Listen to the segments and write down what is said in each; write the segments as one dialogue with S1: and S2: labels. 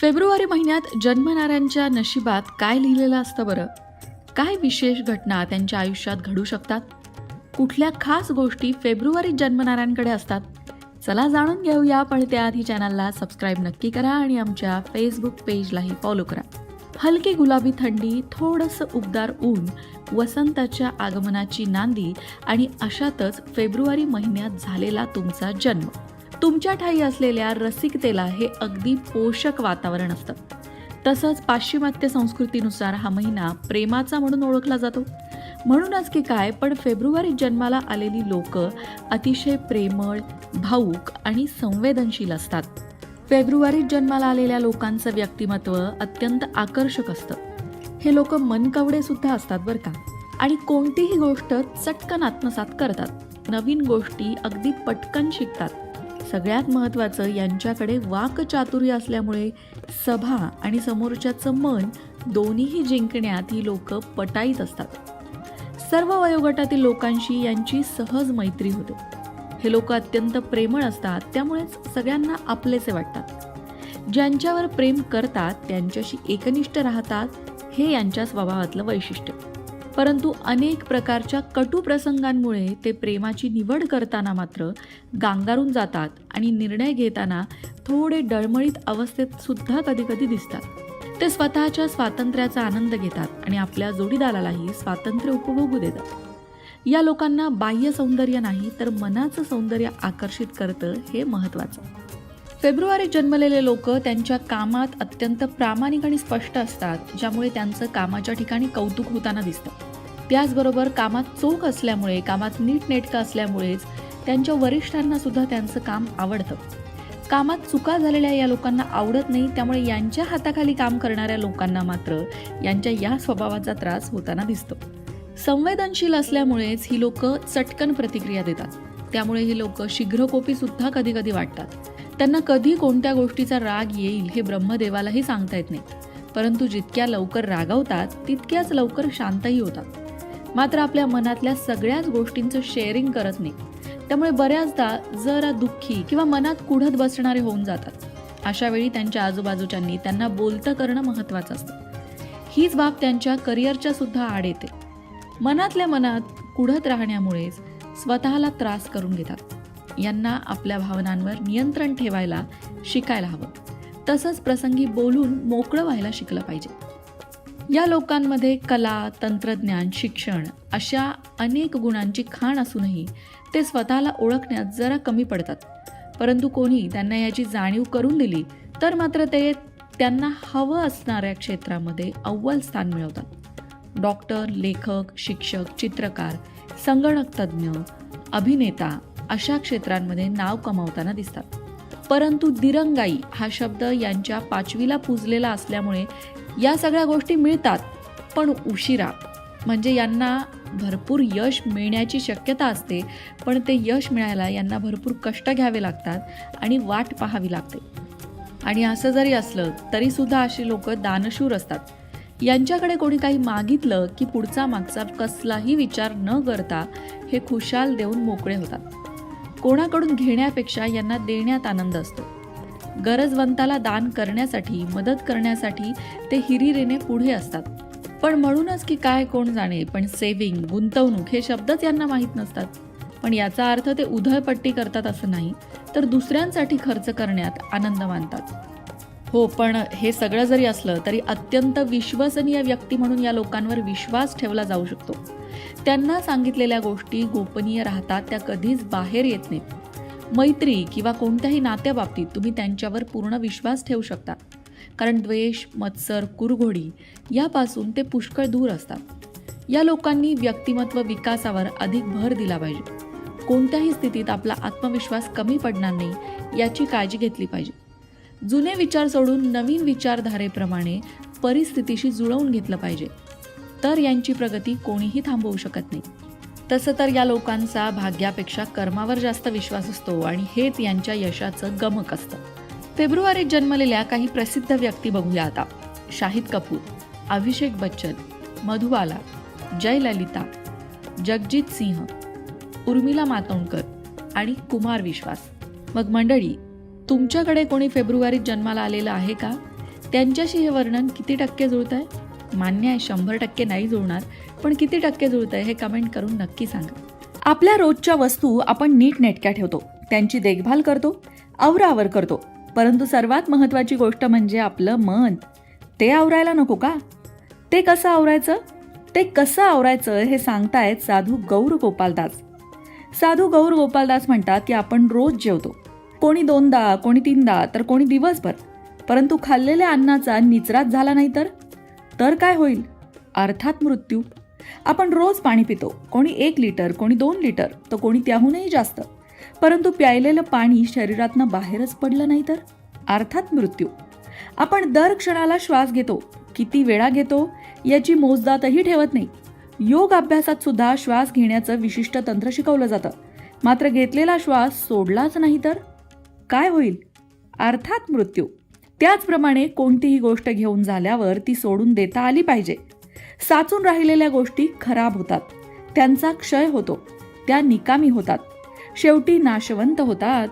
S1: February महिन्यात जन्मणाऱ्यांच्या नशिबात काय लिहिलेलं असतं बरं? काय विशेष घटना त्यांच्या आयुष्यात घडू शकतात? कुठल्या खास गोष्टी फेब्रुवारीत जन्मणाऱ्यांकडे असतात? चला जाणून घेऊया, पण त्याआधी चॅनलला सबस्क्राईब नक्की करा आणि आमच्या फेसबुक पेजलाही फॉलो करा. हलकी गुलाबी थंडी, थोडंसं उबदार ऊन, वसंताच्या आगमनाची नांदी आणि अशातच फेब्रुवारी महिन्यात झालेला तुमचा जन्म. तुमच्या ठायी असलेल्या रसिकतेला हे अगदी पोषक वातावरण असतं. तसंच पाश्चिमात्य संस्कृतीनुसार हा महिना प्रेमाचा म्हणून ओळखला जातो. म्हणूनच की काय, पण फेब्रुवारीत जन्माला आलेली लोक अतिशय प्रेमळ, भावूक आणि संवेदनशील असतात. फेब्रुवारीत जन्माला आलेल्या लोकांचं व्यक्तिमत्व अत्यंत आकर्षक असतं. हे लोक मनकवडे सुद्धा असतात बरं का, आणि कोणतीही गोष्ट चटकन आत्मसात करतात. नवीन गोष्टी अगदी पटकन शिकतात. सगळ्यात महत्त्वाचं, यांच्याकडे वाकचातुर्य असल्यामुळे सभा आणि समोरच्याचं मन दोन्हीही जिंकण्यात ही लोक पटाईत असतात. सर्व वयोगटातील लोकांशी यांची सहज मैत्री होते. हे लोक अत्यंत प्रेमळ असतात, त्यामुळेच सगळ्यांना आपलेसे वाटतात. ज्यांच्यावर प्रेम करतात त्यांच्याशी एकनिष्ठ राहतात, हे यांच्या स्वभावातलं वैशिष्ट्य. परंतु अनेक प्रकारच्या कटू प्रसंगांमुळे ते प्रेमाची निवड करताना मात्र गांगारून जातात आणि निर्णय घेताना थोडे डळमळीत अवस्थेत सुद्धा कधीकधी दिसतात. ते स्वतःच्या स्वातंत्र्याचा आनंद घेतात आणि आपल्या जोडीदारालाही स्वातंत्र्य उपभोगू देतात. या लोकांना बाह्य सौंदर्य नाही, तर मनाचं सौंदर्य आकर्षित करतं, हे महत्त्वाचं. फेब्रुवारीत जन्मलेले लोक त्यांच्या कामात अत्यंत प्रामाणिक आणि स्पष्ट असतात, ज्यामुळे त्यांचं कामाच्या ठिकाणी कौतुक होताना दिसतं. त्याचबरोबर कामात चोख असल्यामुळे, कामात नीटनेटकं असल्यामुळेच त्यांच्या वरिष्ठांना सुद्धा त्यांचं काम आवडतं. कामात चुका झालेल्या या लोकांना आवडत नाही, त्यामुळे यांच्या हाताखाली काम करणाऱ्या लोकांना मात्र यांच्या या स्वभावाचा त्रास होताना दिसतो. संवेदनशील असल्यामुळेच ही लोक चटकन प्रतिक्रिया देतात. त्यामुळे ही लोक शीघ्रकोपी सुद्धा कधी कधी वाटतात. त्यांना कधी कोणत्या गोष्टीचा राग येईल हे ब्रह्मदेवालाही सांगता येत नाही. परंतु जितक्या लवकर रागावतात तितक्याच लवकर शांतही होतात. मात्र आपल्या मनातल्या सगळ्याच गोष्टींचं शेअरिंग करत नाही. त्यामुळे बऱ्याचदा जरा दुःखी किंवा मनात कुढत बसणारे होऊन जातात. अशा वेळी त्यांच्या आजूबाजूच्यांनी त्यांना बोलतं करणं महत्त्वाचं असतं. हीच बाब त्यांच्या करिअरच्या सुद्धा आड येते. मनातल्या मनात कुढत राहण्यामुळेच स्वतःला त्रास करून घेतात. यांना आपल्या भावनांवर नियंत्रण ठेवायला शिकायला हवं. तसंच प्रसंगी बोलून मोकळं व्हायला शिकलं पाहिजे. या लोकांमध्ये कला, तंत्रज्ञान, शिक्षण अशा अनेक गुणांची खाण असूनही ते स्वतःला ओळखण्यात जरा कमी पडतात. परंतु कोणी त्यांना याची जाणीव करून दिली तर मात्र ते त्यांना हवं असणाऱ्या क्षेत्रामध्ये अव्वल स्थान मिळवतात. डॉक्टर, लेखक, शिक्षक, चित्रकार, संगणक तज्ज्ञ, अभिनेता अशा क्षेत्रांमध्ये नाव कमावताना दिसतात. परंतु दिरंगाई हा शब्द यांच्या पाचवीला पुजलेला असल्यामुळे या सगळ्या गोष्टी मिळतात, पण उशिरा. म्हणजे यांना भरपूर यश मिळण्याची शक्यता असते, पण ते यश मिळायला यांना भरपूर कष्ट घ्यावे लागतात आणि वाट पाहावी लागते. आणि असं जरी असलं तरी सुद्धा अशी लोक दानशूर असतात. यांच्याकडे कोणी काही मागितलं की पुढचा मागचा कसलाही विचार न करता हे खुशाल देऊन मोकळे होतात. कोणाकडून घेण्यापेक्षा यांना देण्यात आनंद असतो. गरजवंताला दान करण्यासाठी, मदत करण्यासाठी ते हिरिरीने पुढे असतात. पण म्हणूनच की काय कोण जाणे, पण सेव्हिंग, गुंतवणूक हे शब्दच यांना माहीत नसतात. पण याचा अर्थ ते उधळपट्टी करतात असं नाही, तर दुसऱ्यांसाठी खर्च करण्यात आनंद मानतात. हो, पण हे सगळं जरी असलं तरी अत्यंत विश्वसनीय व्यक्ती म्हणून या लोकांवर विश्वास ठेवला जाऊ शकतो. त्यांना सांगितलेल्या गोष्टी गोपनीय राहतात, त्या कधीच बाहेर येत नाहीत. मैत्री किंवा कोणत्याही नात्याबाबतीत तुम्ही त्यांच्यावर पूर्ण विश्वास ठेवू शकता, कारण द्वेष, मत्सर, कुरघोडी यापासून ते पुष्कळ दूर असतात. या लोकांनी व्यक्तिमत्व विकासावर अधिक भर दिला पाहिजे. कोणत्याही स्थितीत आपला आत्मविश्वास कमी पडणार नाही याची काळजी घेतली पाहिजे. जुने विचार सोडून नवीन विचारधारेप्रमाणे परिस्थितीशी जुळवून घेतलं पाहिजे, तर यांची प्रगती कोणीही थांबवू शकत नाही. तसं तर या लोकांचा भाग्यापेक्षा कर्मावर जास्त विश्वास असतो आणि हेच यांच्या यशाचं गमक असतं. फेब्रुवारीत जन्मलेल्या काही प्रसिद्ध व्यक्ती बघूया आता. शाहिद कपूर, अभिषेक बच्चन, मधुबाला, जयललिता, जगजीत सिंह, उर्मिला मातोंडकर आणि कुमार विश्वास. मग मंडळी, तुमच्याकडे कोणी फेब्रुवारीत जन्माला आलेलं आहे का? त्यांच्याशी हे वर्णन किती टक्के जुळत आहे? मान्य आहे 100% नाही जुळणार, पण किती टक्के जुळत आहे हे कमेंट करून नक्की सांगा. आपल्या रोजच्या वस्तू आपण नीटनेटक्या ठेवतो, त्यांची देखभाल करतो, आवराआवर करतो, परंतु सर्वात महत्त्वाची गोष्ट म्हणजे आपलं मन. ते आवरायला नको का? ते कसं आवरायचं हे सांगतायत साधू गौर गोपालदास. साधू गौर गोपालदास म्हणतात की आपण रोज जेवतो, कोणी 2दा, कोणी 3दा, तर कोणी दिवसभर, परंतु खाल्लेल्या अन्नाचा निचराच झाला नाही तर काय होईल? अर्थात मृत्यू. आपण रोज पाणी पितो, कोणी 1 लिटर, कोणी 2 लिटर, तर कोणी त्याहूनही जास्त, परंतु प्यायलेलं पाणी शरीरातनं बाहेरच पडलं नाही तर अर्थात मृत्यू. आपण दर क्षणाला श्वास घेतो, किती वेळा घेतो याची मोजदातही ठेवत नाही. योग अभ्यासात सुद्धा श्वास घेण्याचं विशिष्ट तंत्र शिकवलं जातं, मात्र घेतलेला श्वास सोडलाच नाही तर काय होईल? अर्थात मृत्यू. त्याचप्रमाणे कोणतीही गोष्ट घेऊन झाल्यावर ती सोडून देता आली पाहिजे. साचून राहिलेल्या गोष्टी खराब होतात, त्यांचा क्षय होतो, त्या निकामी होतात, शेवटी नाशवंत होतात.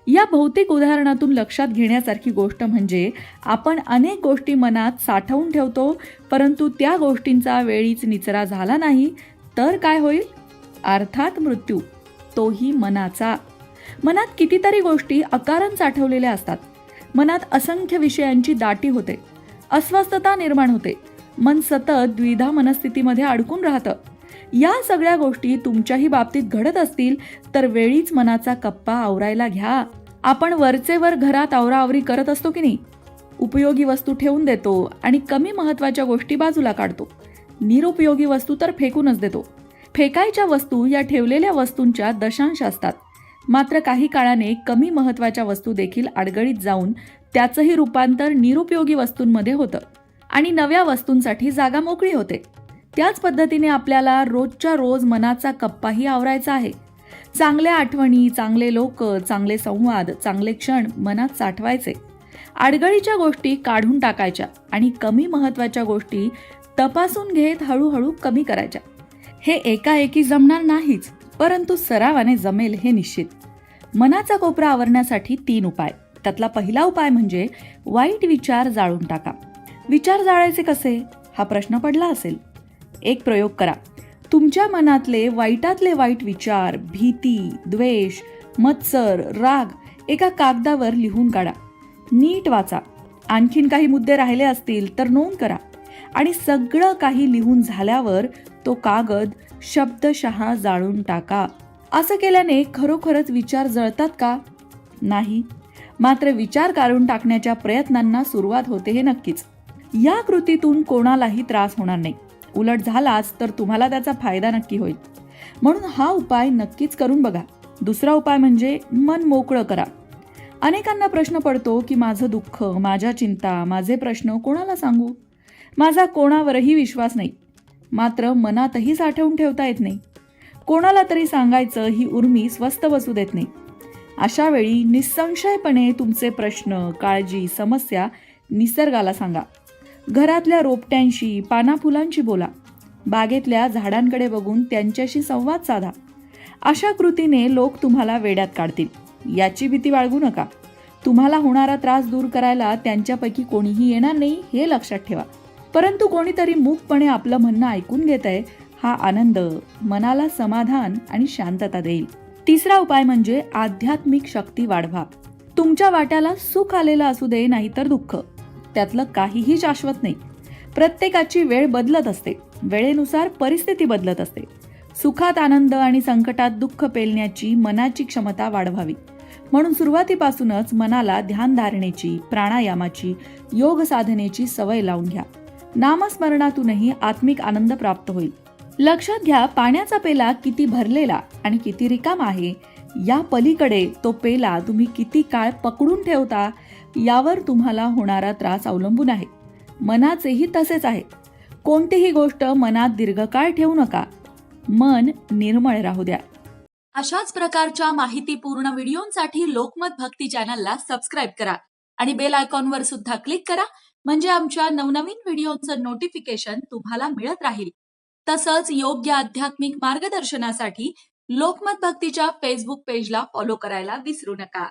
S1: या भौतिक उदाहरणातून लक्षात घेण्यासारखी गोष्ट म्हणजे आपण अनेक गोष्टी मनात साठवून ठेवतो, परंतु त्या गोष्टींचा वेळीच निचरा झाला नाही तर काय होईल? अर्थात मृत्यू, तोही मनाचा. मनात कितीतरी गोष्टी अकारण साठवलेल्या असतात. मनात असंख्य विषयांची दाटी होते, अस्वस्थता निर्माण होते, मन सतत द्विधा मनस्थितीमध्ये अडकून राहतं. या सगळ्या गोष्टी तुमच्याही बाबतीत घडत असतील तर वेळीच मनाचा कप्पा आवरायला घ्या. आपण वरचेवर घरात आवराआवरी करत असतो की नाही? उपयोगी वस्तू ठेवून देतो आणि कमी महत्वाच्या गोष्टी बाजूला काढतो. निरुपयोगी वस्तू तर फेकूनच देतो. फेकायच्या वस्तू या ठेवलेल्या वस्तूंच्या दशांश असतात, मात्र काही काळाने कमी महत्वाच्या वस्तू देखील अडगळीत जाऊन त्याचंही रूपांतर निरुपयोगी वस्तूंमध्ये होतं आणि नव्या वस्तूंसाठी जागा मोकळी होते. त्याच पद्धतीने आपल्याला रोजच्या रोज मनाचा कप्पाही आवरायचा आहे. चांगल्या आठवणी, चांगले लोक, चांगले संवाद, चांगले क्षण मनात साठवायचे. अडगळीच्या गोष्टी काढून टाकायच्या आणि कमी महत्वाच्या गोष्टी तपासून घेत हळूहळू कमी करायच्या. हे एकाएकी जमणार नाहीच, परंतु सरावाने जमेल हे निश्चित. मनाचा कोपरा आवरण्यासाठी 3 उपाय. त्यातला पहिला उपाय म्हणजे वाईट विचार जाळून टाका. विचार जाळायचे कसे हा प्रश्न पडला असेल. एक प्रयोग करा. तुमच्या मनातले वाईटातले वाईट विचार, भीती, द्वेष, मत्सर, राग एका कागदावर लिहून काढा. नीट वाचा. आणखीन काही मुद्दे राहिले असतील तर नोंद करा आणि सगळं काही लिहून झाल्यावर तो कागद शब्दशः जाळून टाका. असं केल्याने खरोखरच विचार जळतात का? नाही, मात्र विचार काढून टाकण्याच्या प्रयत्नांना सुरुवात होते हे नक्कीच. या कृतीतून कोणालाही त्रास होणार नाही, उलट झालाच तर तुम्हाला त्याचा फायदा नक्की होईल. म्हणून हा उपाय नक्कीच करून बघा. दुसरा उपाय म्हणजे मन मोकळं करा. अनेकांना प्रश्न पडतो की माझं दुःख, माझ्या चिंता, माझे प्रश्न कोणाला सांगू? माझा कोणावरही विश्वास नाही, मात्र मनातही साठवून ठेवता येत नाही. कोणाला तरी सांगायचं ही उर्मी स्वस्थ बसू देत नाही. अशा वेळी निसंशयपणे तुमचे प्रश्न, काळजी, समस्या निसर्गाला सांगा. घरातल्या रोपट्यांशी, पानाफुलांशी बोला. बागेतल्या झाडांकडे बघून त्यांच्याशी संवाद साधा. अशा कृतीने लोक तुम्हाला वेड्यात काढतील याची भीती बाळगू नका. तुम्हाला होणारा त्रास दूर करायला त्यांच्यापैकी कोणीही येणार नाही हे लक्षात ठेवा, परंतु कोणीतरी मूकपणे आपलं म्हणणं ऐकून घेतंय हा आनंद मनाला समाधान आणि शांतता देईल. तिसरा उपाय म्हणजे आध्यात्मिक शक्ती वाढवा. तुमच्या वाट्याला सुख आलेलं असू दे नाहीतर दुःख, त्यातलं काहीही शाश्वत नाही. प्रत्येकाची वेळ बदलत असते, वेळेनुसार परिस्थिती बदलत असते. सुखात आनंद आणि संकटात दुःख पेलण्याची मनाची क्षमता वाढवावी. म्हणून सुरुवातीपासूनच मनाला ध्यानधारणेची, प्राणायामाची, योग साधनेची सवय लावून घ्या. नामस्मरणातूनही आत्मिक आनंद प्राप्त होईल. लक्षात घ्या, पाण्याचा पेला किती भरलेला आणि किती रिकामा आहे या पलीकडे तो पेला तुम्ही किती काळ पकडून ठेवता यावर तुम्हाला होणारा त्रास अवलंबून आहे. मनाचेही तसेच आहे. कोणतीही गोष्ट मनात दीर्घकाळ ठेवू नका. मन निर्मळ राहू द्या. अशाच प्रकारच्या माहितीपूर्ण व्हिडिओंसाठी लोकमत भक्ती चॅनलला सबस्क्राईब करा आणि बेल आयकॉनवर सुद्धा क्लिक करा, म्हणजे आमच्या नवनवीन व्हिडिओंचं नोटिफिकेशन तुम्हाला मिळत राहील. तसंच योग्य आध्यात्मिक मार्गदर्शनासाठी लोकमत भक्तीच्या फेसबुक पेजला फॉलो करायला विसरू नका.